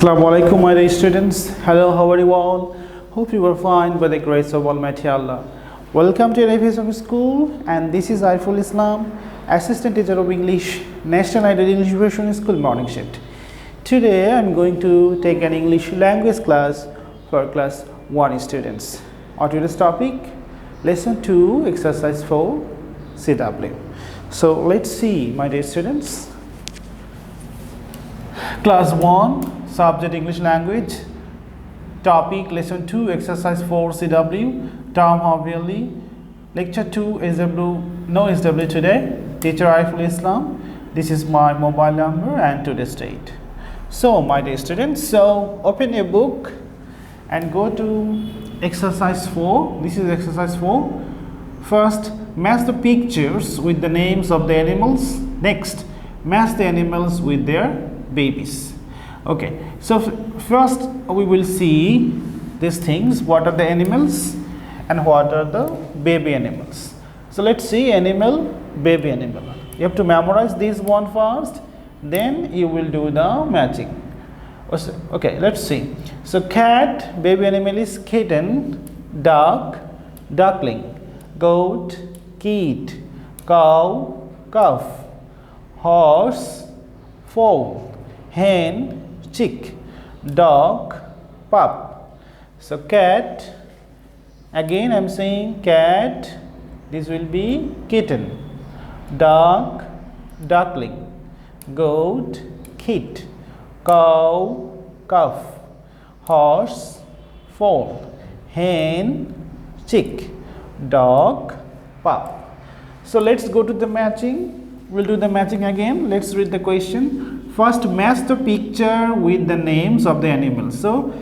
Assalamu alaikum, my dear students. Hello, how are you all? Hope you are fine by the grace of Almighty Allah. Welcome to Ariful School, and this is Ariful Islam, Assistant Teacher of English, National Idol English Version School Morning Shift. Today, I am going to take an English language class for class 1 students. On today's topic, lesson 2, exercise 4, CW. So, let's see, my dear students. Class 1. Subject English language, topic lesson 2, exercise 4 CW, term obviously, lecture 2 SW, no SW today, teacher Ariful Islam. This is my mobile number and today's date. So my dear students, so open a book and go to exercise 4. This is exercise 4. First, match the pictures with the names of the animals. Next, match the animals with their babies. Okay, so first we will see these things, what are the animals and what are the baby animals. So let's see animal, baby animal. You have to memorize this one first, then you will do the matching. Okay, let's see. So cat, baby animal is kitten, duck, duckling, goat, kid, cow, calf, horse, foal, hen, chick, dog, pup. So cat, again I am saying cat, this will be kitten, dog, duckling, goat, kid, cow, calf, horse, foal, hen, chick, dog, pup. So let's go to the matching. We'll do the matching again. Let's read the question. First, match the picture with the names of the animals. So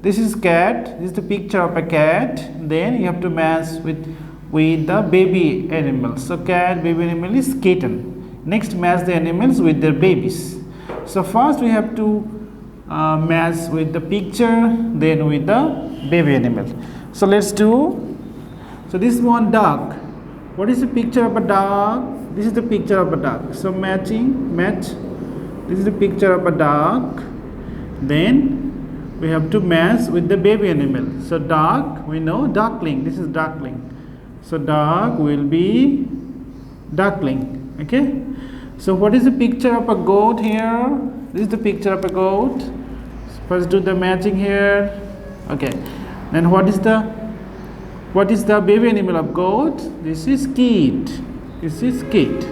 this is cat, this is the picture of a cat. Then you have to match with the baby animals. So cat, baby animal is kitten. Next, match the animals with their babies. So first we have to match with the picture, then with the baby animal. So let's do. So this one, dog. What is the picture of a dog? This is the picture of a dog. So matching, match. This is the picture of a dog. Then we have to match with the baby animal. So dog, we know duckling. This is duckling. So dog will be duckling. Okay. So what is the picture of a goat here? This is the picture of a goat. First do the matching here. Okay. Then what is the baby animal of goat? This is kid. This is kid.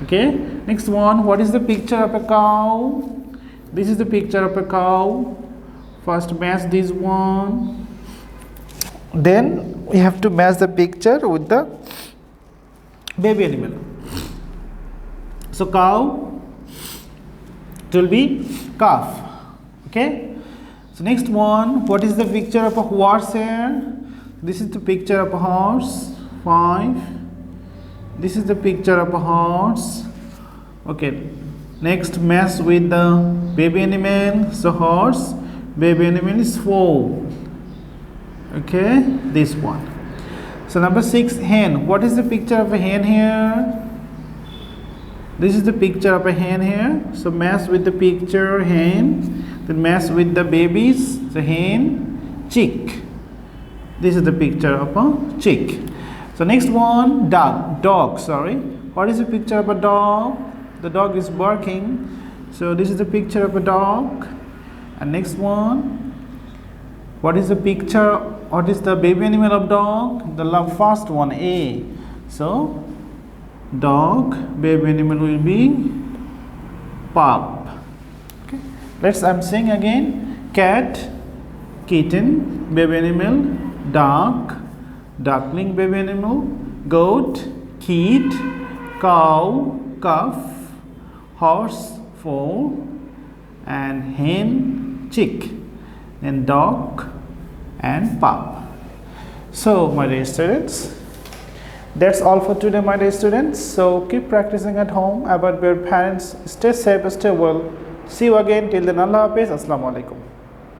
Okay. Next one, what is the picture of a cow? This is the picture of a cow. First match this one. Then we have to match the picture with the baby animal. So cow, it will be calf. Okay. So next one, what is the picture of a horse here? This is the picture of a horse. 5. This is the picture of a horse. Okay. Next, match with the baby animal. So horse, baby animal is 4. Okay, this one. So number 6, hen. What is the picture of a hen here? This is the picture of a hen here. So match with the picture hen. Then match with the babies. The hen, chick. This is the picture of a chick. So next one, dog, sorry. What is the picture of a dog? The dog is barking. So this is the picture of a dog. And next one, what is the picture? What is the baby animal of dog? The first one, A. So dog, baby animal will be pup. Okay. I'm saying again, cat, kitten, baby animal, dog, duckling, baby animal, goat, kid, cow, calf, horse, foal, and hen, chick, then dog and pup. So my dear students, that's all for today, my dear students. So keep practicing at home about your parents. Stay safe, stay well. See you again. Till then, Allah Hafiz. Assalamu alaikum.